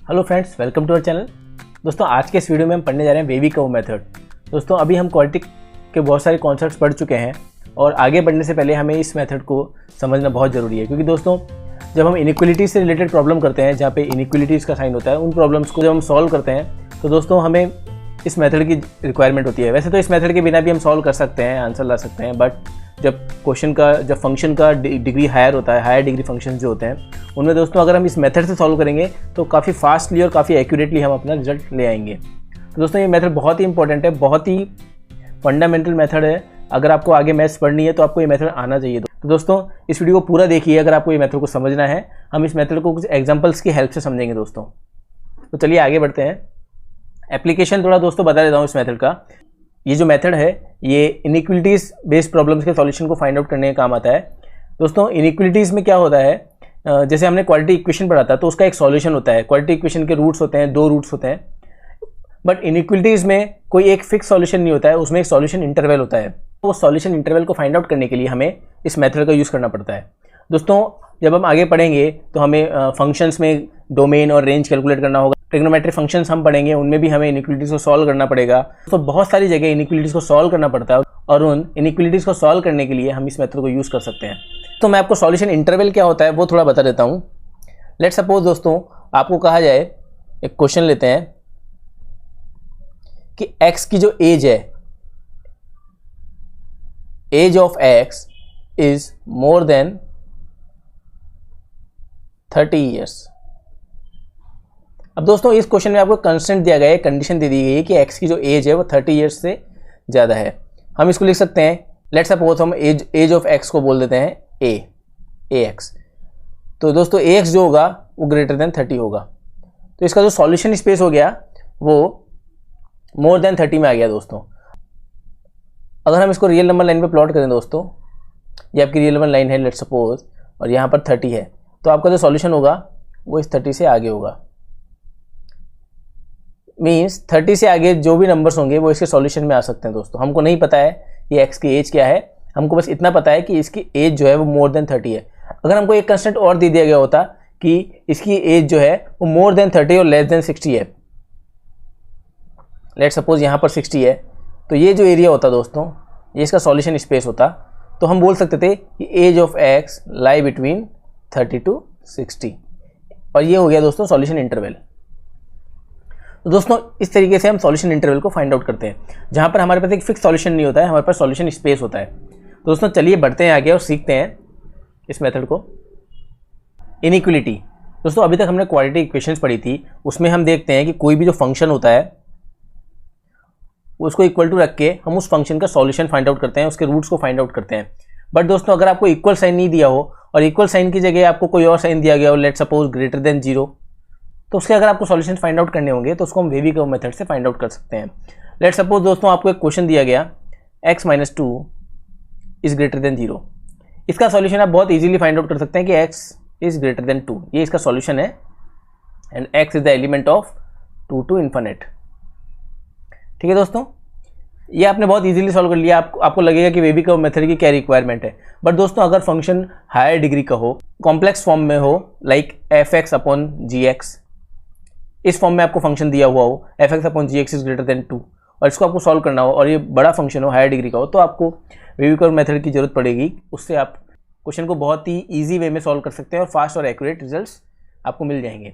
Hello friends, welcome to our channel. दोस्तों आज के इस वीडियो में हम पढ़ने जा रहे हैं बेबी कर्व मेथड। दोस्तों अभी हम क्वाड्रेटिक के बहुत सारे कॉन्सेप्ट्स पढ़ चुके हैं और आगे बढ़ने से पहले हमें इस मेथड को समझना बहुत ज़रूरी है, क्योंकि दोस्तों जब हम इनइक्वलिटी से रिलेटेड प्रॉब्लम करते हैं जहाँ पे इनइक्वलिटीज़ का साइन होता है, उन प्रॉब्लम्स को जब हम सॉल्व करते हैं तो दोस्तों हमें इस मेथड की रिक्वायरमेंट होती है। वैसे तो इस मेथड के बिना भी हम सॉल्व कर सकते हैं, आंसर ला सकते हैं, बट जब फंक्शन का डिग्री हायर होता है, हायर डिग्री फंक्शन जो होते हैं, उनमें दोस्तों अगर हम इस मेथड से सॉल्व करेंगे तो काफ़ी फास्टली और काफ़ी एक्यूरेटली हम अपना रिजल्ट ले आएंगे। तो दोस्तों ये मेथड बहुत ही इंपॉर्टेंट है, बहुत ही फंडामेंटल मेथड है। अगर आपको आगे मैथ्स पढ़नी है तो आपको ये मेथड आना चाहिए। तो दोस्तों इस वीडियो को पूरा देखिए अगर आपको ये मेथड को समझना है। हम इस मेथड को कुछ एग्जाम्पल्स की हेल्प से समझेंगे दोस्तों। तो चलिए आगे बढ़ते हैं। एप्लीकेशन थोड़ा दोस्तों बता देता हूँ इस मेथड का। ये जो मेथड है ये इनइक्वलिटीज़ बेस्ड प्रॉब्लम्स के सॉल्यूशन को फाइंड आउट करने का काम आता है। दोस्तों इनइक्वलिटीज़ में क्या होता है, जैसे हमने क्वाड्रेटिक इक्वेशन पढ़ा था तो उसका एक सॉल्यूशन होता है। क्वाड्रेटिक इक्वेशन के रूट्स होते हैं, 2 रूट्स होते हैं, बट इनइक्वलिटीज़ में कोई एक फिक्स सॉल्यूशन नहीं होता है, उसमें एक सॉल्यूशन इंटरवल होता है। वो सॉल्यूशन इंटरवल को फाइंड आउट करने के लिए हमें इस मेथड का यूज़ करना पड़ता है। दोस्तों जब हम आगे पढ़ेंगे तो हमें फंक्शंस में डोमेन और रेंज कैलकुलेट करना होगा। ट्रिग्नोमेट्रिक फंक्शंस हम पढ़ेंगे, उनमें भी हमें इनइक्वलिटीज़ को सॉल्व करना पड़ेगा। तो बहुत सारी जगह इनइक्वलिटीज़ को सॉल्व करना पड़ता है और उन इनइक्वलिटीज़ को सॉल्व करने के लिए हम इस मेथड को यूज़ कर सकते हैं। तो मैं आपको सॉल्यूशन इंटरवल क्या होता है वो थोड़ा बता देता हूँ। लेट्स सपोज दोस्तों आपको कहा जाए, एक क्वेश्चन लेते हैं कि x की जो एज है, age of x is more than 30 years. अब दोस्तों इस क्वेश्चन में आपको कंस्टेंट दिया गया है, कंडीशन दे दी गई है कि x की जो एज है वो 30 ईयर्स से ज़्यादा है। हम इसको लिख सकते हैं, लेट्स सपोज हम एज ऑफ x को बोल देते हैं ax। तो दोस्तों ax जो होगा वो ग्रेटर देन 30 होगा। तो इसका जो सॉल्यूशन स्पेस हो गया वो मोर देन 30 में आ गया दोस्तों। अगर हम इसको रियल नंबर लाइन पे प्लॉट करें दोस्तों, ये आपकी रियल नंबर लाइन है लेट्स सपोज, और यहाँ पर 30 है, तो आपका जो सॉल्यूशन होगा वो इस 30 से आगे होगा। मीन्स 30 से आगे जो भी नंबर्स होंगे वो इसके सॉल्यूशन में आ सकते हैं दोस्तों। हमको नहीं पता है ये x की एज क्या है, हमको बस इतना पता है कि इसकी एज जो है वो मोर देन 30 है। अगर हमको एक कंस्टेंट और दे दिया गया होता कि इसकी एज जो है वो मोर देन 30 और लेस देन 60 है, लेट सपोज यहाँ पर 60 है, तो ये जो एरिया होता दोस्तों, ये इसका सॉल्यूशन स्पेस होता। तो हम बोल सकते थे कि age of x lie between 30 to 60, और ये हो गया दोस्तों सॉल्यूशन इंटरवल। तो दोस्तों इस तरीके से हम सॉल्यूशन इंटरवल को फाइंड आउट करते हैं, जहाँ पर हमारे पास एक फिक्स सॉल्यूशन नहीं होता है, हमारे पास सॉल्यूशन स्पेस होता है। तो दोस्तों चलिए बढ़ते हैं आगे और सीखते हैं इस मेथड को। इनइक्वलिटी दोस्तों, अभी तक हमने क्वाड्रेटिक इक्वेशंस पढ़ी थी, उसमें हम देखते हैं कि कोई भी जो फंक्शन होता है उसको इक्वल टू रख के हम उस फंक्शन का सॉल्यूशन फाइंड आउट करते हैं, उसके रूट्स को फाइंड आउट करते हैं। बट दोस्तों अगर आपको इक्वल साइन नहीं दिया हो और इक्वल साइन की जगह आपको कोई और साइन दिया गया हो, लेट सपोज ग्रेटर देन 0, तो उसके अगर आपको सॉल्यूशन फाइंड आउट करने होंगे तो उसको हम बेबी कर्व मेथड से फाइंड आउट कर सकते हैं। लेट सपोज दोस्तों आपको एक क्वेश्चन दिया गया x - 2 इज ग्रेटर देन 0। इसका सॉल्यूशन आप बहुत इजीली फाइंड आउट कर सकते हैं कि x इज ग्रेटर देन 2, ये इसका सॉल्यूशन है, and x is the element of 2 to infinite. ठीक है दोस्तों, ये आपने बहुत इजीली सॉल्व कर लिया। आपको लगेगा कि बेबी कर्व मेथड की क्या रिक्वायरमेंट है। बट दोस्तों अगर फंक्शन हायर डिग्री का हो, कॉम्प्लेक्स फॉर्म में हो, लाइक fx/gx, इस फॉर्म में आपको फंक्शन दिया हुआ हो fx/gx इज ग्रेटर देन 2, और इसको आपको सॉल्व करना हो और ये बड़ा फंक्शन हो, हायर डिग्री का हो, तो आपको बेबी कर्व मेथड की जरूरत पड़ेगी। उससे आप क्वेश्चन को बहुत ही ईजी वे में सॉल्व कर सकते हैं और फास्ट और एक्यूरेट रिजल्ट्स आपको मिल जाएंगे।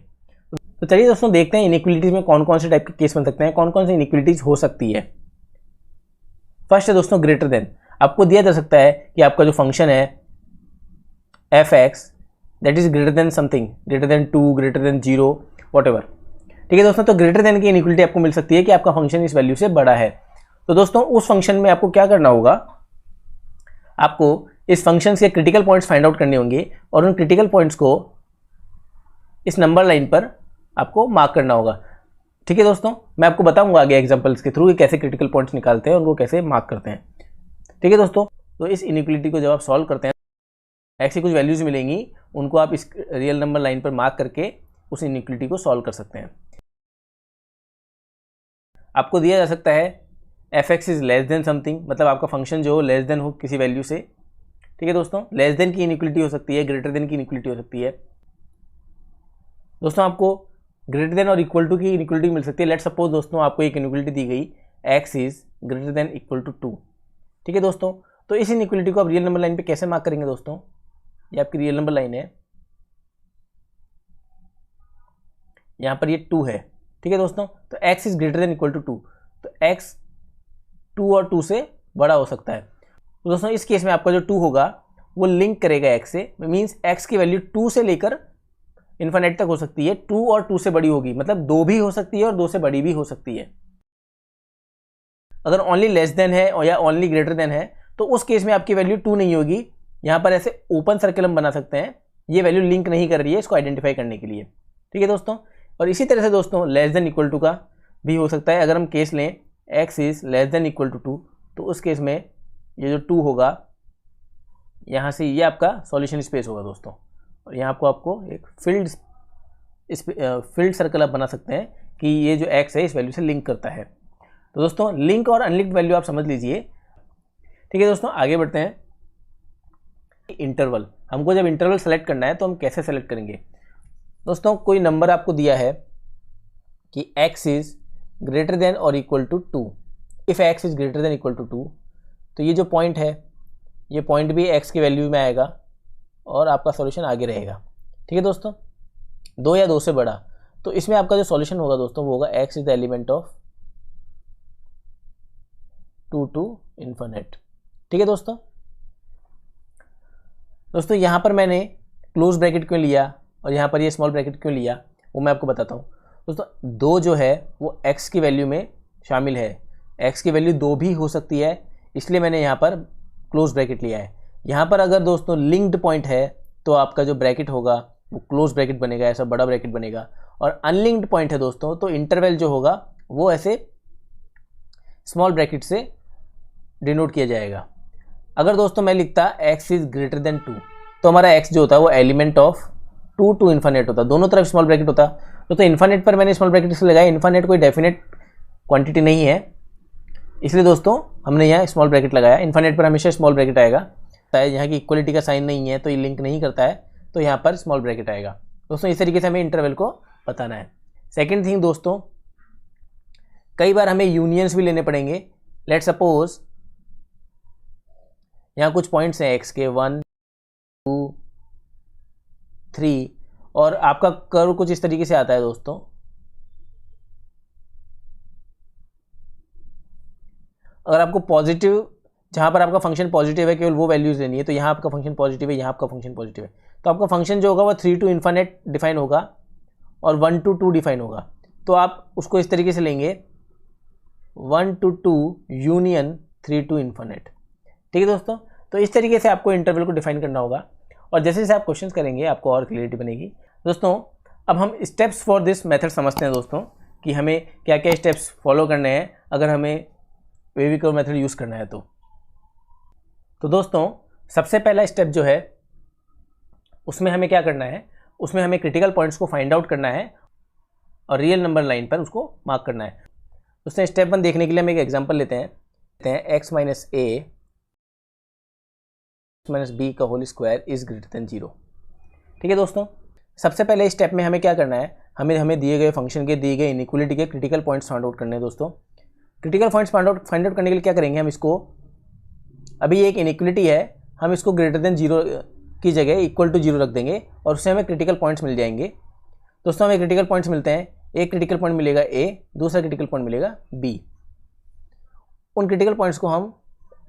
तो चलिए दोस्तों देखते हैं इनइक्वलिटीज़ में कौन कौन से टाइप के केस बन सकते हैं, कौन कौन सी इनइक्वलिटीज़ हो सकती है। फर्स्ट है दोस्तों ग्रेटर देन। आपको दिया जा सकता है कि आपका जो फंक्शन है fx that is greater then something, greater than 2, greater than 0, what ever. ठीक है दोस्तों, तो ग्रेटर देन की इनइक्वलिटी आपको मिल सकती है कि आपका फंक्शन इस वैल्यू से बड़ा है। तो दोस्तों उस फंक्शन में आपको क्या करना होगा, आपको इस फंक्शन के क्रिटिकल पॉइंट्स फाइंड आउट करने होंगे और उन क्रिटिकल पॉइंट्स को इस नंबर लाइन पर आपको मार्क करना होगा। ठीक है दोस्तों, मैं आपको बताऊंगा आगे एग्जांपल्स के थ्रू कैसे क्रिटिकल पॉइंट्स निकालते हैं, उनको कैसे मार्क करते हैं। ठीक है दोस्तों, तो इस इनइक्वलिटी को जब आप सॉल्व करते हैं, ऐसी कुछ वैल्यूज मिलेंगी, उनको आप इस रियल नंबर लाइन पर मार्क करके उस इनइक्वलिटी को सॉल्व कर सकते हैं। आपको दिया जा सकता है fx is less then something, मतलब आपका फंक्शन जो हो लेस देन हो किसी वैल्यू से। ठीक है दोस्तों, लेस देन की इनइक्वलिटी हो सकती है, ग्रेटर देन की इनइक्वलिटी हो सकती है। दोस्तों आपको ग्रेटर देन और इक्वल टू की इनइक्वलिटी मिल सकती है। लेट्स सपोज दोस्तों आपको एक इनइक्वलिटी दी गई x is greater than equal to 2, ठीक है दोस्तों। तो इस इनइक्वलिटी को आप रियल नंबर लाइन पे कैसे मार्क करेंगे दोस्तों? ये आपकी रियल नंबर लाइन है, यहाँ पर ये 2 है, ठीक है दोस्तों। तो x is greater than equal to 2, तो x 2 और 2 से बड़ा हो सकता है। तो दोस्तों इस केस में आपका जो 2 होगा वो लिंक करेगा x से, मीन्स x की वैल्यू 2 से लेकर इन्फिनिट तक हो सकती है। 2 और 2 से बड़ी होगी, मतलब 2 भी हो सकती है और 2 से बड़ी भी हो सकती है। अगर ओनली लेस देन है और या ओनली ग्रेटर देन है तो उस केस में आपकी वैल्यू 2 नहीं होगी। यहाँ पर ऐसे ओपन सर्कल हम बना सकते हैं, ये वैल्यू लिंक नहीं कर रही है इसको आइडेंटिफाई करने के लिए, ठीक है दोस्तों। और इसी तरह से दोस्तों लेस देन इक्वल टू का भी हो सकता है। अगर हम केस लें x is less than equal to 2, तो उस केस में ये जो 2 होगा यहाँ से ये आपका सॉल्यूशन स्पेस होगा दोस्तों। और यहाँ आपको एक फील्ड सर्कल आप बना सकते हैं कि ये जो x है इस वैल्यू से लिंक करता है। तो दोस्तों लिंक और अनलिंक्ड वैल्यू आप समझ लीजिए, ठीक है दोस्तों। आगे बढ़ते हैं। इंटरवल, हमको जब इंटरवल सेलेक्ट करना है तो हम कैसे सेलेक्ट करेंगे दोस्तों? कोई नंबर आपको दिया है कि x इज ग्रेटर देन और equal to 2, if x is greater than equal to 2, तो ये जो पॉइंट है ये पॉइंट भी x की वैल्यू में आएगा और आपका सॉल्यूशन आगे रहेगा, ठीक है दोस्तों। 2 या 2 से बड़ा, तो इसमें आपका जो सॉल्यूशन होगा दोस्तों वो होगा x is the element of 2 to infinite, ठीक है दोस्तों। दोस्तों यहाँ पर मैंने क्लोज ब्रैकेट क्यों लिया और यहाँ पर ये स्मॉल ब्रैकेट क्यों लिया वो मैं आपको बताता हूँ दोस्तों। 2 जो है वो x की वैल्यू में शामिल है, x की वैल्यू 2 भी हो सकती है, इसलिए मैंने यहाँ पर क्लोज ब्रैकेट लिया है। यहाँ पर अगर दोस्तों लिंक्ड पॉइंट है तो आपका जो ब्रैकेट होगा वो क्लोज ब्रैकेट बनेगा, ऐसा बड़ा ब्रैकेट बनेगा। और अनलिंक्ड पॉइंट है दोस्तों तो इंटरवल जो होगा वो ऐसे स्मॉल ब्रैकेट से डिनोट किया जाएगा। अगर दोस्तों मैं लिखता x इज ग्रेटर देन 2, तो हमारा x जो होता है वो एलिमेंट ऑफ 2 टू इन्फिनिट होता, दोनों तरफ स्मॉल ब्रैकेट होता। तो इन्फिनिट पर मैंने स्मॉल ब्रैकेट से लगाया, इन्फिनिट कोई डेफिनेट क्वांटिटी नहीं है, इसलिए दोस्तों हमने यहाँ स्मॉल ब्रैकेट लगाया। इन्फिनिट पर हमेशा स्मॉल ब्रैकेट आएगा, यहाँ की इक्वलिटी का साइन नहीं है तो ये लिंक नहीं करता है, तो यहाँ पर स्मॉल ब्रैकेट आएगा दोस्तों। इस तरीके से हमें इंटरवल को बताना है। सेकेंड थिंग दोस्तों, कई बार हमें यूनियंस भी लेने पड़ेंगे। लेट सपोज यहाँ कुछ पॉइंट्स हैं x के 1 2 3 और आपका कर्व कुछ इस तरीके से आता है दोस्तों। अगर आपको पॉजिटिव, जहाँ पर आपका फंक्शन पॉजिटिव है केवल वो वैल्यूज लेनी है, तो यहाँ आपका फंक्शन पॉजिटिव है, यहाँ आपका फंक्शन पॉजिटिव है, तो आपका फंक्शन जो होगा वो 3 टू इन्फिनिट डिफाइन होगा और 1 टू 2 डिफाइन होगा। तो आप उसको इस तरीके से लेंगे 1 टू 2 यूनियन 3 टू इन्फिनिट, ठीक है दोस्तों। तो इस तरीके से आपको इंटरवल को डिफाइन करना होगा और जैसे जैसे आप क्वेश्चंस करेंगे आपको और क्लियरिटी बनेगी दोस्तों। अब हम स्टेप्स फॉर दिस मेथड समझते हैं दोस्तों कि हमें क्या क्या स्टेप्स फॉलो करने हैं अगर हमें वेवी कर्व मेथड यूज़ करना है तो दोस्तों सबसे पहला स्टेप जो है उसमें हमें क्या करना है, उसमें हमें क्रिटिकल पॉइंट्स को फाइंड आउट करना है और रियल नंबर लाइन पर उसको मार्क करना है दोस्तों। स्टेप 1 देखने के लिए हम एक एग्जांपल लेते हैं x minus a minus B का whole square is greater than 0, ठीक है दोस्तों। सबसे पहले स्टेप में हमें क्या करना है, हमें दिए गए फंक्शन के दिए गए इनइक्वलिटी के क्रिटिकल पॉइंट्स फाइंड आउट करने हैं दोस्तों। क्रिटिकल पॉइंट्स फाइंड आउट करने के लिए क्या करेंगे, हम इसको, अभी एक इनइक्वलिटी है, हम इसको ग्रेटर देन 0 की जगह इक्वल टू 0 रख देंगे और उससे हमें क्रिटिकल पॉइंट्स मिल जाएंगे दोस्तों। हमें क्रिटिकल पॉइंट्स मिलते हैं, एक क्रिटिकल पॉइंट मिलेगा a, दूसरा क्रिटिकल पॉइंट मिलेगा b। उन क्रिटिकल पॉइंट्स को हम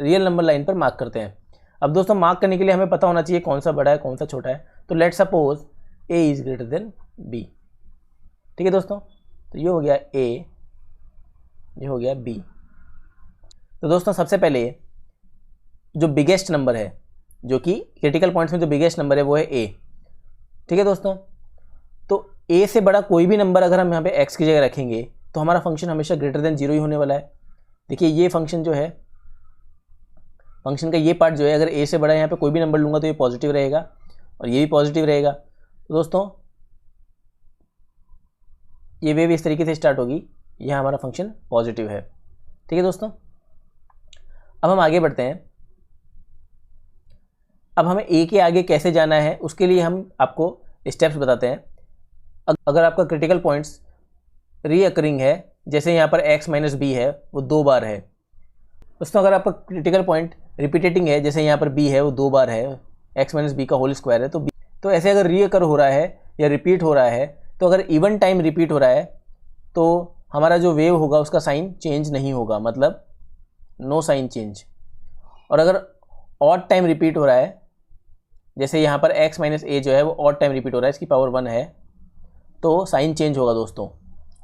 रियल नंबर लाइन पर मार्क करते हैं। अब दोस्तों मार्क करने के लिए हमें पता होना चाहिए कौन सा बड़ा है कौन सा छोटा है। तो let suppose a is greater then b, ठीक है दोस्तों। तो ये हो गया a, ये हो गया b। तो दोस्तों सबसे पहले जो बिगेस्ट नंबर है, जो कि क्रिटिकल पॉइंट्स में जो बिगेस्ट नंबर है वो है a, ठीक है दोस्तों। तो a से बड़ा कोई भी नंबर अगर हम यहाँ पे x की जगह रखेंगे तो हमारा फंक्शन हमेशा ग्रेटर देन 0 ही होने वाला है। देखिए ये फंक्शन जो है, फंक्शन का ये पार्ट जो है, अगर a से बड़ा यहाँ पे कोई भी नंबर लूँगा तो ये पॉजिटिव रहेगा और ये भी पॉजिटिव रहेगा। तो दोस्तों ये वेव इस तरीके से स्टार्ट होगी, यह हमारा फंक्शन पॉजिटिव है, ठीक है दोस्तों। अब हम आगे बढ़ते हैं। अब हमें a के आगे कैसे जाना है उसके लिए हम आपको स्टेप्स बताते हैं। अगर आपका क्रिटिकल पॉइंट्स रीअकरिंग है, जैसे यहाँ पर x माइनस बी है वो 2 बार है दोस्तों, अगर आपका क्रिटिकल पॉइंट रिपीटेटिंग है, जैसे यहाँ पर b है वो 2 बार है, x माइनस बी का होल स्क्वायर है, तो ऐसे अगर रीअकर हो रहा है या रिपीट हो रहा है, तो अगर इवन टाइम रिपीट हो रहा है तो हमारा जो वेव होगा उसका साइन चेंज नहीं होगा, मतलब नो साइन चेंज। और अगर ऑड टाइम रिपीट हो रहा है, जैसे यहाँ पर x माइनस ए जो है वो ऑड टाइम रिपीट हो रहा है, इसकी पावर 1 है, तो साइन चेंज होगा दोस्तों,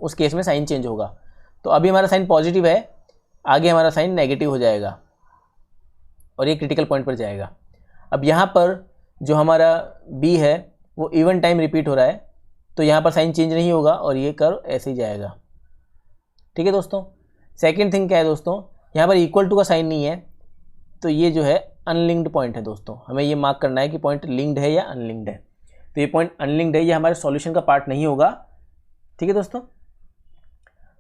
उस केस में साइन चेंज होगा। तो अभी हमारा साइन पॉजिटिव है, आगे हमारा साइन नेगेटिव हो जाएगा और ये क्रिटिकल पॉइंट पर जाएगा। अब यहाँ पर जो हमारा b है वो इवन टाइम रिपीट हो रहा है, तो यहाँ पर साइन चेंज नहीं होगा और ये कर्व ऐसे ही जाएगा। ठीक है दोस्तों। सेकेंड थिंग क्या है दोस्तों, यहाँ पर इक्वल टू का साइन नहीं है, तो ये जो है अनलिंक्ड पॉइंट है दोस्तों, हमें ये मार्क करना है कि पॉइंट लिंक्ड है या अनलिंक्ड है। तो ये पॉइंट अनलिंक्ड है, ये हमारे सॉल्यूशन का पार्ट नहीं होगा। ठीक है दोस्तों।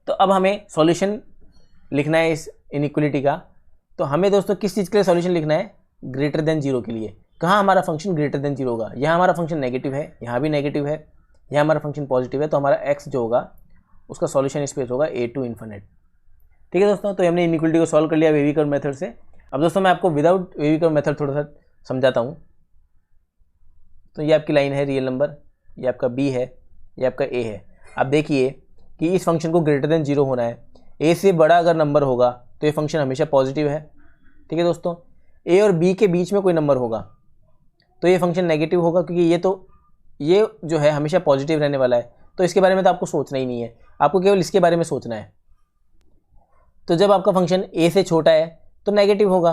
तो अब हमें सॉल्यूशन लिखना है इस इनइक्वलिटी का। तो हमें दोस्तों किस चीज़ के लिए सॉल्यूशन लिखना है, ग्रेटर देन जीरो के लिए। कहाँ हमारा फंक्शन ग्रेटर देन जीरो होगा, यहाँ हमारा फंक्शन नेगेटिव है, यहाँ भी नेगेटिव है, यहाँ हमारा फंक्शन पॉजिटिव है, तो हमारा एक्स जो होगा उसका सॉल्यूशन स्पेस होगा ए टू इन्फिनिट। ठीक है दोस्तों। तो हमने इनइक्वलिटी को सॉल्व कर लिया वेवी कर्व मेथड से। अब दोस्तों मैं आपको विदाउट वेवी कर्व मेथड थोड़ा सा समझाता हूँ। तो ये आपकी लाइन है रियल नंबर, ये आपका बी है, ये आपका ए है। अब देखिए कि इस फंक्शन को ग्रेटर देन जीरो होना है, ए से बड़ा अगर नंबर होगा तो ये फंक्शन हमेशा पॉजिटिव है। ठीक है दोस्तों। ए और बी के बीच में कोई नंबर होगा तो ये फंक्शन नेगेटिव होगा, क्योंकि ये जो है हमेशा पॉजिटिव रहने वाला है। तो इसके बारे में तो आपको सोचना ही नहीं है, आपको केवल इसके बारे में सोचना है। तो जब आपका फंक्शन ए से छोटा है तो नेगेटिव होगा।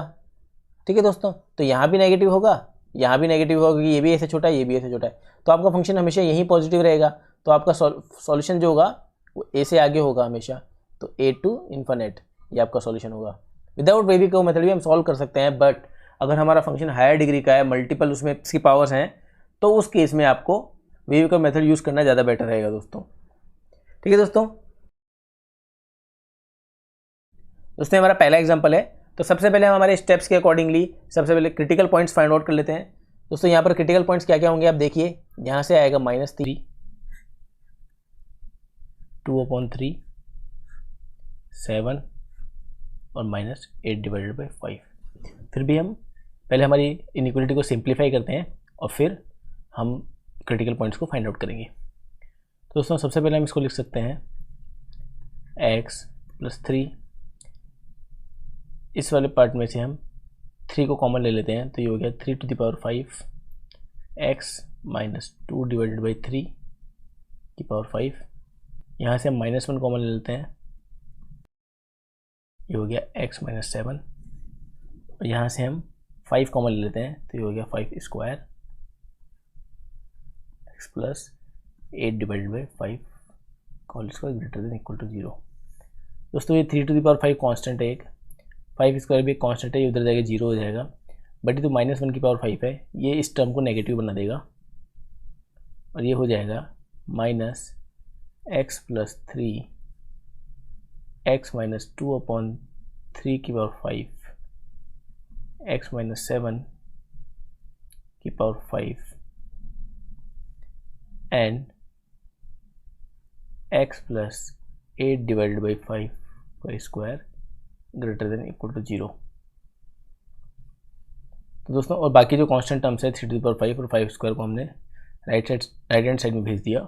ठीक है दोस्तों। तो यहाँ भी नेगेटिव होगा, यहाँ भी नेगेटिव होगा, क्योंकि ये भी ए से छोटा है, ये भी ए से छोटा है। तो आपका फंक्शन हमेशा यहीं पॉजिटिव रहेगा, तो आपका सॉल्यूशन जो होगा वो ए से आगे होगा हमेशा। तो ए टू इन्फिनिट ये आपका सॉल्यूशन होगा। विदाउट वेवी कर्व मेथड भी हम सॉल्व कर सकते हैं, बट अगर हमारा फंक्शन हायर डिग्री का है, मल्टीपल उसमें इसकी पावर्स हैं, तो उस केस में आपको वेवी कर्व मेथड यूज़ करना ज़्यादा बेटर रहेगा दोस्तों। ठीक है दोस्तों। दोस्तों हमारा पहला एग्जांपल है। तो सबसे पहले हम हमारे स्टेप्स के अकॉर्डिंगली सबसे पहले क्रिटिकल पॉइंट्स फाइंड आउट कर लेते हैं। दोस्तों यहाँ पर क्रिटिकल पॉइंट्स क्या क्या होंगे आप देखिए, यहाँ से आएगा -3, 2/3, 7 और -8/5। फिर भी हम पहले हमारी इनइक्वलिटी को सिंप्लीफाई करते हैं और फिर हम क्रिटिकल पॉइंट्स को फाइंड आउट करेंगे। तो दोस्तों सबसे पहले हम इसको लिख सकते हैं x + 3, इस वाले पार्ट में से हम 3 को कॉमन ले लेते हैं, तो ये हो गया 3⁵ x - 2/3 यहाँ से हम -1 कॉमन ले लेते हैं, ये हो गया x - 7, और यहाँ से हम 5 कॉमन ले लेते हैं, तो ये हो गया 5² x + 8/5 whole square greater than equal to 0। दोस्तों ये 3⁵ कॉन्स्टेंट है, एक 5² भी एक कॉन्स्टेंट है, ये उधर जाएगा 0 हो जाएगा, बट ये तो -1⁵ है, ये इस टर्म को नेगेटिव बना देगा और ये हो जाएगा -x + 3 x - 2/3⁵ x - 7⁵ and x + 8/5 का square greater than equal to 0। तो दोस्तों और बाकी जो कांस्टेंट टर्म्स है 3⁵ और 5² को हमने राइट हैंड साइड में भेज दिया।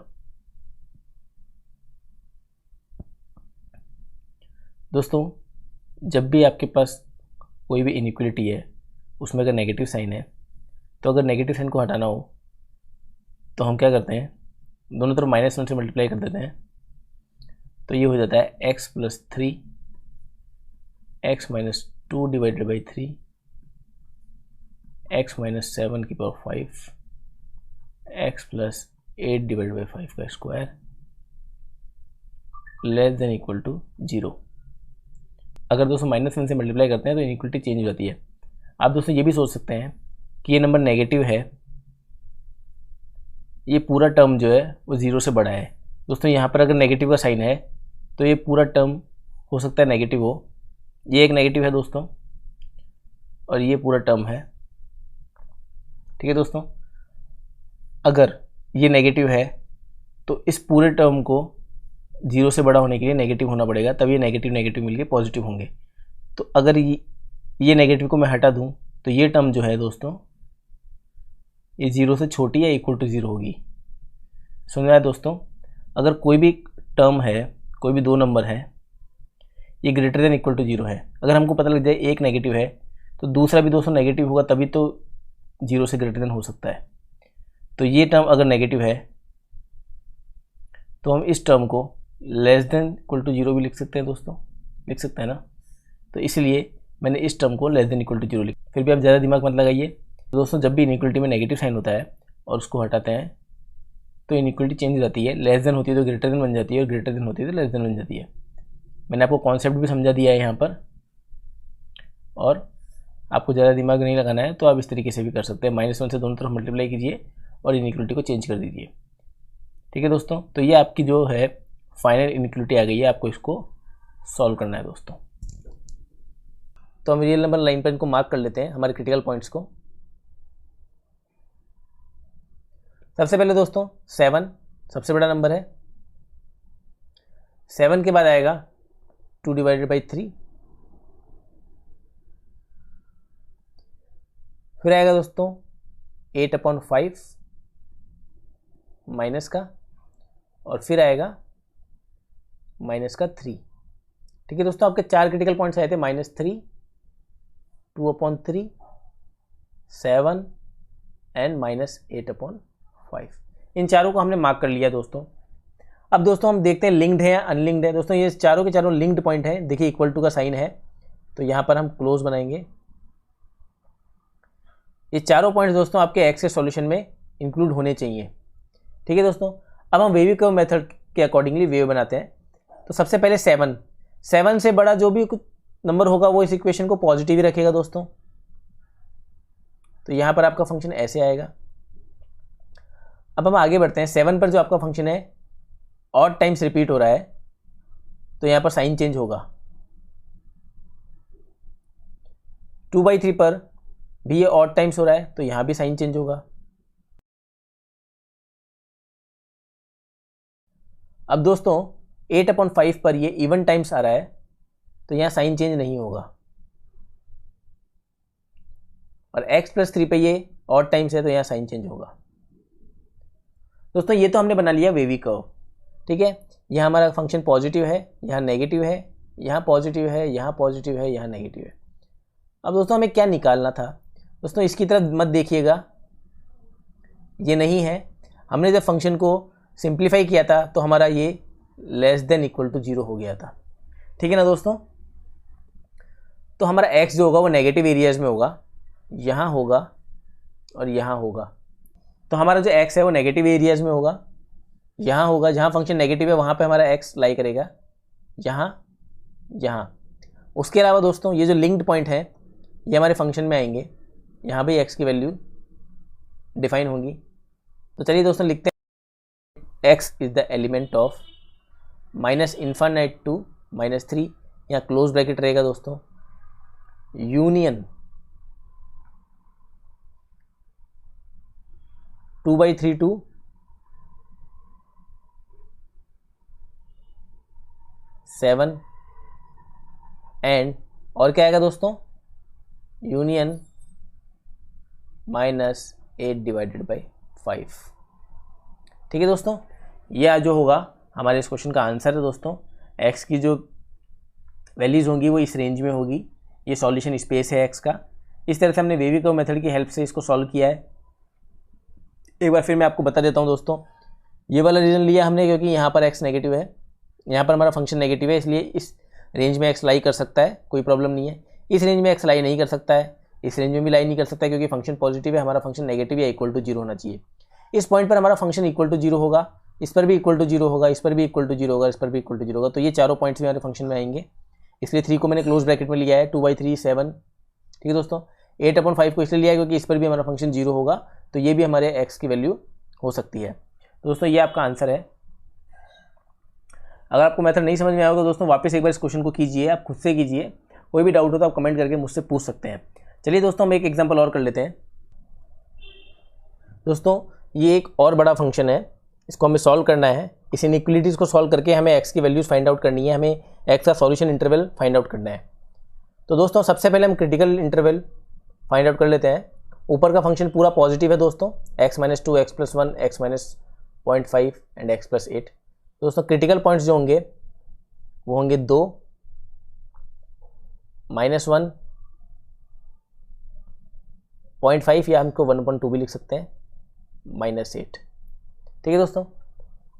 दोस्तों जब भी आपके पास कोई भी इनइक्वलिटी है उसमें अगर नेगेटिव साइन है, तो अगर नेगेटिव साइन को हटाना हो तो हम क्या करते हैं, दोनों तरफ -1 से मल्टीप्लाई कर देते हैं, तो ये हो जाता है x + 3 x - 2/3 x - 7⁵ x + 8/5 का square less than equal to 0। अगर दोस्तों -1 से मल्टीप्लाई करते हैं तो इनइक्वलिटी चेंज हो जाती है। आप दोस्तों ये भी सोच सकते हैं कि ये नंबर नेगेटिव है, ये पूरा टर्म जो है वो 0 से बड़ा है। दोस्तों यहाँ पर अगर नेगेटिव का साइन है तो ये पूरा टर्म हो सकता है नेगेटिव हो, ये एक नेगेटिव है दोस्तों और ये पूरा टर्म है। ठीक है दोस्तों। अगर ये नेगेटिव है तो इस पूरे टर्म को 0 से बड़ा होने के लिए नेगेटिव होना पड़ेगा, तब ये नेगेटिव नेगेटिव मिलके पॉजिटिव होंगे। तो अगर ये नेगेटिव को मैं हटा दूं तो ये टर्म जो है दोस्तों ये 0 से छोटी या इक्वल टू 0 होगी। सुन रहे हैं दोस्तों, अगर कोई भी टर्म है, कोई भी 2 नंबर है, ये ग्रेटर देन इक्वल टू 0 है, अगर हमको पता लग जाए एक नेगेटिव है तो दूसरा भी दोस्तों नेगेटिव होगा, तभी तो 0 से ग्रेटर देन हो सकता है। तो ये टर्म अगर नेगेटिव है तो हम इस टर्म को लेस देन इक्वल टू 0 भी लिख सकते हैं दोस्तों, लिख सकते हैं ना। तो इसलिए मैंने इस टर्म को लेस देन इक्वल टू 0 लिखा। फिर भी आप ज़्यादा दिमाग मत लगाइए दोस्तों, जब भी इनइक्वलिटी में नेगेटिव साइन होता है और उसको हटाते हैं तो इनइक्वलिटी चेंज हो जाती है, लेस देन होती है तो ग्रेटर देन बन जाती है और ग्रेटर देन होती है तो लेस देन बन जाती है। मैंने आपको कॉन्सेप्ट भी समझा दिया है यहाँ पर, और आपको ज़्यादा दिमाग नहीं लगाना है तो आप इस तरीके से भी कर सकते हैं। -1 से दोनों तरफ मल्टीप्लाई कीजिए और इनइक्वलिटी को चेंज कर दीजिए। ठीक है दोस्तों, तो ये आपकी जो है फाइनल इनइक्वलिटी आ गई है, आपको इसको सॉल्व करना है दोस्तों। तो हम रियल नंबर लाइन पर इनको मार्क कर लेते हैं, हमारे क्रिटिकल पॉइंट्स को। सबसे पहले दोस्तों 7 सबसे बड़ा नंबर है। 7 के बाद आएगा 2 डिवाइडेड बाई 3, फिर आएगा दोस्तों 8/5 माइनस का, और फिर आएगा माइनस का 3। ठीक है दोस्तों, आपके 4 क्रिटिकल पॉइंट्स आए थे, -3, 2/3, 7 एंड -8/5। इन चारों को हमने मार्क कर लिया दोस्तों। अब दोस्तों हम देखते हैं लिंक्ड है या अनलिंक्ड है। दोस्तों ये चारों के चारों लिंक्ड पॉइंट है, देखिए इक्वल टू का साइन है, तो यहाँ पर हम क्लोज बनाएंगे। ये चारों पॉइंट्स दोस्तों आपके एक्स के सॉल्यूशन में इंक्लूड होने चाहिए। ठीक है दोस्तों, अब हम वेवी कर्व मेथड के अकॉर्डिंगली वेव बनाते हैं। तो सबसे पहले 7 से बड़ा जो भी कुछ नंबर होगा वो इस इक्वेशन को पॉजिटिव ही रखेगा दोस्तों। तो यहाँ पर आपका फंक्शन ऐसे आएगा। अब हम आगे बढ़ते हैं। 7 पर जो आपका फंक्शन है ऑड टाइम्स रिपीट हो रहा है, तो यहाँ पर साइन चेंज होगा। 2/3 पर भी ये ऑड टाइम्स हो रहा है, तो यहाँ भी साइन चेंज होगा। अब दोस्तों 8/5 पर ये इवन टाइम्स आ रहा है, तो यहाँ साइन चेंज नहीं होगा। और x+3 पे ये ऑड टाइम्स है, तो यहाँ साइन चेंज होगा। दोस्तों ये तो हमने बना लिया वेवी कर्व। ठीक है, यहाँ हमारा फंक्शन पॉजिटिव है, यहाँ नेगेटिव है, यहाँ पॉजिटिव है, यहाँ पॉजिटिव है, यहाँ नेगेटिव है। अब दोस्तों हमें क्या निकालना था दोस्तों, इसकी तरफ मत देखिएगा, ये नहीं है। हमने जब फंक्शन को सिंप्लीफाई किया था तो हमारा ये लेस देन इक्वल टू 0 हो गया था। ठीक है ना दोस्तों, तो हमारा x जो होगा वो नेगेटिव एरियाज में होगा, यहाँ होगा और यहाँ होगा। तो हमारा जो x है वो नेगेटिव एरियाज में होगा, यहाँ होगा, जहाँ फंक्शन नेगेटिव है वहाँ पे हमारा x लाई करेगा, यहाँ यहाँ। उसके अलावा दोस्तों ये जो लिंक्ड पॉइंट है ये हमारे फंक्शन में आएंगे, यहाँ भी x की वैल्यू डिफाइन होगी। तो चलिए दोस्तों लिखते हैं x is the element of -∞ to -3, यहाँ क्लोज ब्रैकेट रहेगा दोस्तों, यूनियन 2/3 to 7 एंड और क्या आएगा दोस्तों, यूनियन -8/5। ठीक है दोस्तों, यह जो होगा हमारे इस क्वेश्चन का आंसर है दोस्तों। x की जो वैल्यूज होंगी वो इस रेंज में होगी, ये सॉल्यूशन स्पेस है x का। इस तरह से हमने वेवी कर्व मेथड की हेल्प से इसको सॉल्व किया है। एक बार फिर मैं आपको बता देता हूँ दोस्तों, ये वाला रीज़न लिया हमने क्योंकि यहाँ पर x नेगेटिव है, यहाँ पर हमारा फंक्शन नेगेटिव है, इसलिए इस रेंज में x लाई कर सकता है, कोई प्रॉब्लम नहीं है। इस रेंज में x लाई नहीं कर सकता है, इस रेंज में भी लाई नहीं कर सकता है, क्योंकि फंक्शन पॉजिटिव है, हमारा फंक्शन नेगेटिव या इक्वल टू 0 होना चाहिए। इस पॉइंट पर हमारा फंक्शन इक्वल टू 0 होगा, इस पर भी इक्वल टू 0 होगा, इस पर भी इक्वल टू 0 होगा, इस पर भी इक्वल टू 0 होगा। तो ये चारों पॉइंट्स भी हमारे फंक्शन में आएंगे, इसलिए 3 को मैंने क्लोज ब्रैकेट में लिया है, 2/3 7। ठीक है दोस्तों, 8/5 को इसलिए लिया है क्योंकि इस पर भी हमारा फंक्शन 0 होगा, तो ये भी हमारे x की वैल्यू हो सकती है। तो दोस्तों ये आपका आंसर है। अगर आपको मेथड नहीं समझ में आया तो दोस्तों वापस एक बार इस क्वेश्चन को कीजिए, आप खुद से कीजिए, कोई भी डाउट हो तो आप कमेंट करके मुझसे पूछ सकते हैं। चलिए दोस्तों हम एक एग्जांपल और कर लेते हैं। दोस्तों ये एक और बड़ा फंक्शन है इसको हमें सॉल्व करना है। इस इनइक्वलिटीज़ को सॉल्व करके हमें एक्स की वैल्यूज़ फाइंड आउट करनी है, हमें एक्स का सॉल्यूशन इंटरवल फाइंड आउट करना है। तो दोस्तों सबसे पहले हम क्रिटिकल इंटरवल फाइंड आउट कर लेते हैं। ऊपर का फंक्शन पूरा पॉजिटिव है दोस्तों, x-2, x+1, x-0.5 and x+8। दोस्तों क्रिटिकल पॉइंट्स जो होंगे वो होंगे 2, -1, 0.5 या हमको 1/2 भी लिख सकते हैं, -8। ठीक है दोस्तों,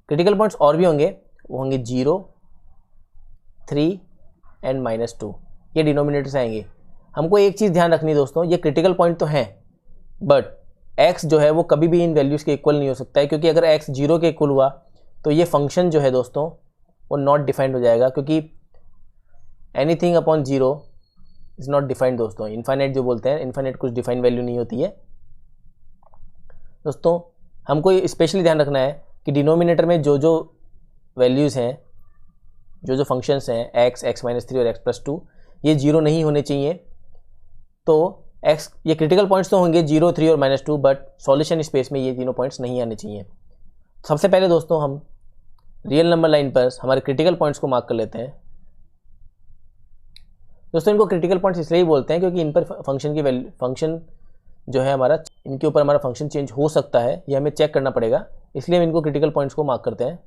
क्रिटिकल पॉइंट्स और भी होंगे, वो होंगे 0, 3 एंड -2। ये डिनोमिनेटर्स आएंगे। हमको एक चीज़ ध्यान रखनी है दोस्तों, ये क्रिटिकल पॉइंट तो हैं, बट x जो है वो कभी भी इन वैल्यूज़ के इक्वल नहीं हो सकता है, क्योंकि अगर x 0 के इक्वल हुआ तो ये फंक्शन जो है दोस्तों वो नॉट डिफाइंड हो जाएगा, क्योंकि anything upon 0 is not defined दोस्तों। इन्फाइनाइट जो बोलते हैं, इन्फाइनाइट कुछ डिफाइंड वैल्यू नहीं होती है दोस्तों। हमको स्पेशली ध्यान रखना है कि डिनोमिनेटर में जो जो वैल्यूज़ हैं, जो जो फंक्शंस हैं x, x-3 और x+2, ये 0 नहीं होने चाहिए। तो x, ये क्रिटिकल पॉइंट्स तो होंगे 0, 3 और -2, बट सॉल्यूशन स्पेस में ये तीनों पॉइंट्स नहीं आने चाहिए। सबसे पहले दोस्तों हम रियल नंबर लाइन पर हमारे क्रिटिकल पॉइंट्स को मार्क कर लेते हैं। दोस्तों इनको क्रिटिकल पॉइंट्स इसलिए ही बोलते हैं क्योंकि इन पर फंक्शन की वैल्यू, फंक्शन जो है हमारा, इनके ऊपर हमारा फंक्शन चेंज हो सकता है, ये हमें चेक करना पड़ेगा, इसलिए हम इनको क्रिटिकल पॉइंट्स को मार्क करते हैं।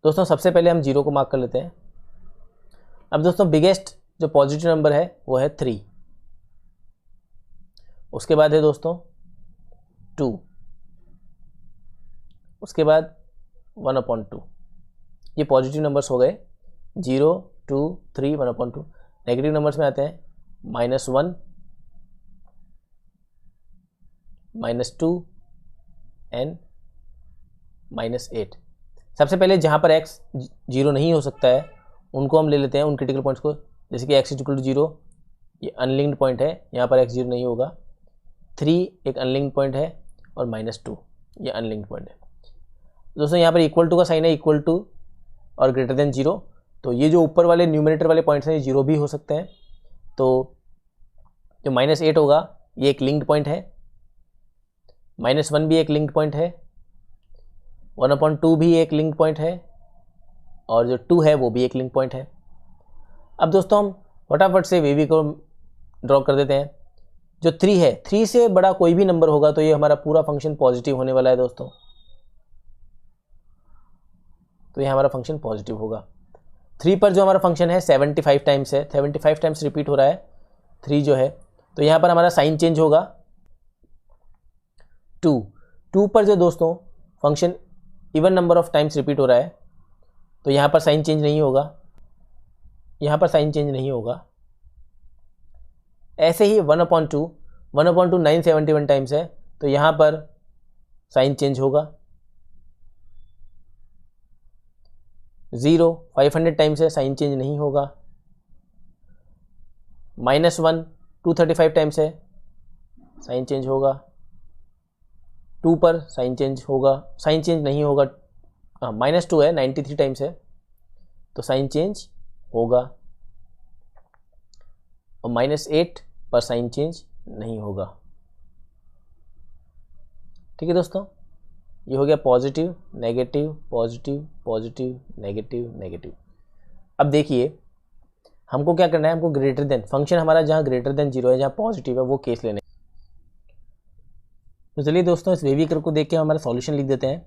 दोस्तों सबसे पहले हम 0 को मार्क कर लेते हैं। अब दोस्तों बिगेस्ट जो पॉजिटिव नंबर है वो है 3, उसके बाद है दोस्तों 2, उसके बाद 1/2। ये पॉजिटिव नंबर्स हो गए, 0, 2, 3, 1/2। नेगेटिव नंबर्स में आते हैं -1, -2 एंड -8। सबसे पहले जहाँ पर x 0 नहीं हो सकता है उनको हम ले लेते हैं, उन क्रिटिकल पॉइंट्स को, जैसे कि x = 0, ये अनलिंक्ड पॉइंट है, यहाँ पर x 0 नहीं होगा। 3 एक अनलिंक्ड पॉइंट है, और -2 ये अनलिंक्ड पॉइंट है। दोस्तों यहाँ पर इक्वल टू का साइन है, इक्वल टू और ग्रेटर देन 0, तो ये जो ऊपर वाले न्यूमरेटर वाले पॉइंट्स हैं ये 0 भी हो सकते हैं। तो जो -8 होगा ये एक लिंक्ड पॉइंट है, -1 भी एक लिंक्ड पॉइंट है, 1/2 भी एक लिंक पॉइंट है, और जो 2 है वो भी एक लिंक पॉइंट है। अब दोस्तों हम फटाफट से वी को ड्रॉ कर देते हैं। जो 3 है, 3 से बड़ा कोई भी नंबर होगा तो ये हमारा पूरा फंक्शन पॉजिटिव होने वाला है दोस्तों। तो ये हमारा फंक्शन पॉजिटिव होगा। 3 पर जो हमारा फंक्शन है 75 टाइम्स है, 75 टाइम्स रिपीट हो रहा है 3 जो है, तो यहाँ पर हमारा साइन चेंज होगा 2 पर जो दोस्तों function even number of times repeat हो रहा है, तो यहाँ पर साइन चेंज नहीं होगा, यहाँ पर साइन चेंज नहीं होगा। ऐसे ही 1/2 971 टाइम्स है, तो यहाँ पर साइन चेंज होगा। 0 500 टाइम्स है, साइन चेंज नहीं होगा। -1 235 टाइम्स है, साइन चेंज होगा। 2 पर साइन चेंज होगा, साइन चेंज नहीं होगा। -2 है, 93 टाइम्स है, तो साइन चेंज होगा। और -8 पर साइन चेंज नहीं होगा। ठीक है दोस्तों, ये हो गया positive negative positive positive negative negative. अब देखिए हमको क्या करना है, हमको ग्रेटर देन, फंक्शन हमारा जहाँ ग्रेटर देन 0 है, जहाँ पॉजिटिव है, वो केस लेने। तो चलिए दोस्तों इस वेवी कर्व को देख के हमारा सॉल्यूशन लिख देते हैं।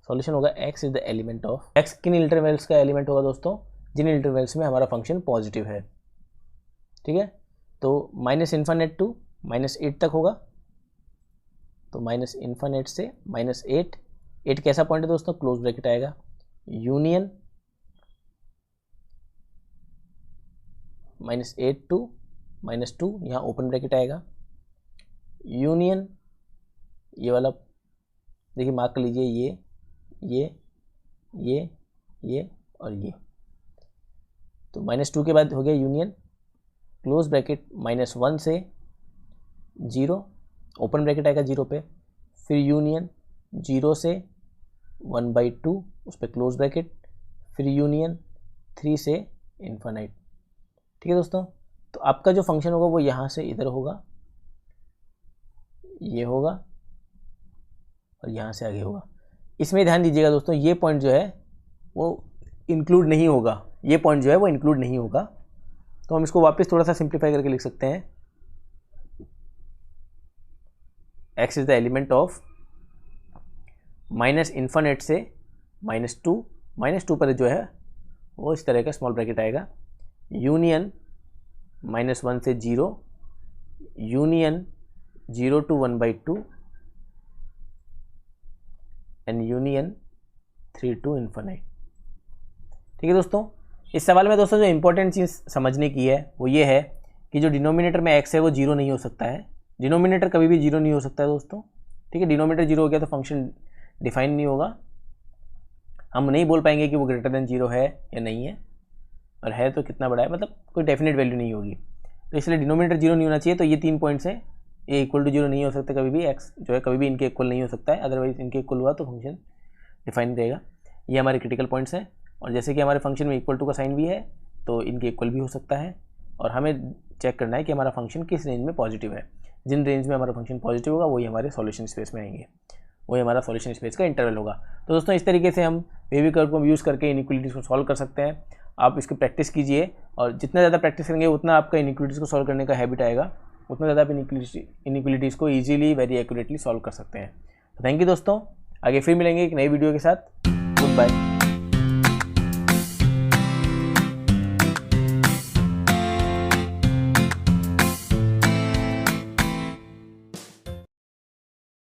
सॉल्यूशन होगा x is the element of, x किन इंटरवल्स का एलिमेंट होगा दोस्तों, जिन इंटरवल्स में हमारा फंक्शन पॉजिटिव है। ठीक है, तो -∞ टू -8 तक होगा, तो -∞ से -8। 8 कैसा पॉइंट है दोस्तों, क्लोज ब्रैकेट आएगा, यूनियन -8 टू -2, यहाँ ओपन ब्रैकेट आएगा, यूनियन ये वाला देखिए मार्क कर लीजिए, ये और ये। तो -2 के बाद हो गया यूनियन, क्लोज ब्रैकेट -1 से 0, ओपन ब्रैकेट आएगा 0 पे, फिर यूनियन 0 से 1/2, उस पर क्लोज ब्रैकेट, फिर यूनियन 3 से इन्फिनिट। ठीक है दोस्तों, तो आपका जो फंक्शन होगा वो यहाँ से इधर होगा, ये होगा, और यहाँ से आगे होगा। इसमें ध्यान दीजिएगा दोस्तों, ये पॉइंट जो है वो इंक्लूड नहीं होगा, ये पॉइंट जो है वो इंक्लूड नहीं होगा। तो हम इसको वापस थोड़ा सा सिंप्लीफाई करके लिख सकते हैं, x is the element of minus infinite से -2, -2 पर जो है वो इस तरह का स्मॉल ब्रैकेट आएगा, यूनियन -1 से 0, union 0 to 1/2 and union 3 to infinite. ठीक है दोस्तों, इस सवाल में दोस्तों जो इंपॉर्टेंट चीज़ समझने की है वो ये है कि जो डिनोमिनेटर में x है वो 0 नहीं हो सकता है, डिनोमिनेटर कभी भी 0 नहीं हो सकता है दोस्तों। ठीक है, डिनोमिनेटर 0 हो गया तो फंक्शन डिफाइन नहीं होगा, हम नहीं बोल पाएंगे कि वो ग्रेटर देन 0 है या नहीं है, और है तो कितना बड़ा है, मतलब कोई डेफिनेट वैल्यू नहीं होगी। तो इसलिए डिनोमिनेटर 0 नहीं होना चाहिए। तो ये 3 पॉइंट्स हैं, ए इक्वल टू 0 नहीं हो सकता कभी भी, x जो है कभी भी इनके इक्वल नहीं हो सकता है, अदरवाइज इनके इक्वल हुआ तो फंक्शन डिफाइन रहेगा। ये हमारे क्रिटिकल पॉइंट्स हैं, और जैसे कि हमारे फंक्शन में इक्वल टू का साइन भी है तो इनके इक्वल भी हो सकता है, और हमें चेक करना है कि हमारा फंक्शन किस रेंज में पॉजिटिव है। जिन रेंज में हमारा फंक्शन पॉजिटिव होगा वही हमारे सॉल्यूशन स्पेस में आएंगे, वही हमारा सॉल्यूशन स्पेस का इंटरवल होगा। तो दोस्तों इस तरीके से हम वेवी कर्व को यूज़ करके इनइक्वालिटीज़ को सॉल्व कर सकते हैं। आप इसकी प्रैक्टिस कीजिए, और जितना ज़्यादा प्रैक्टिस करेंगे उतना आपका इनइक्वालिटीज़ को सॉल्व करने का हैबिट आएगा, उतना ज़्यादा आप इनइक्वालिटीज़ को ईजिली वेरी एक्यूरेटली सॉल्व कर सकते हैं। तो थैंक यू दोस्तों, आगे फिर मिलेंगे एक नई वीडियो के साथ। Good bye.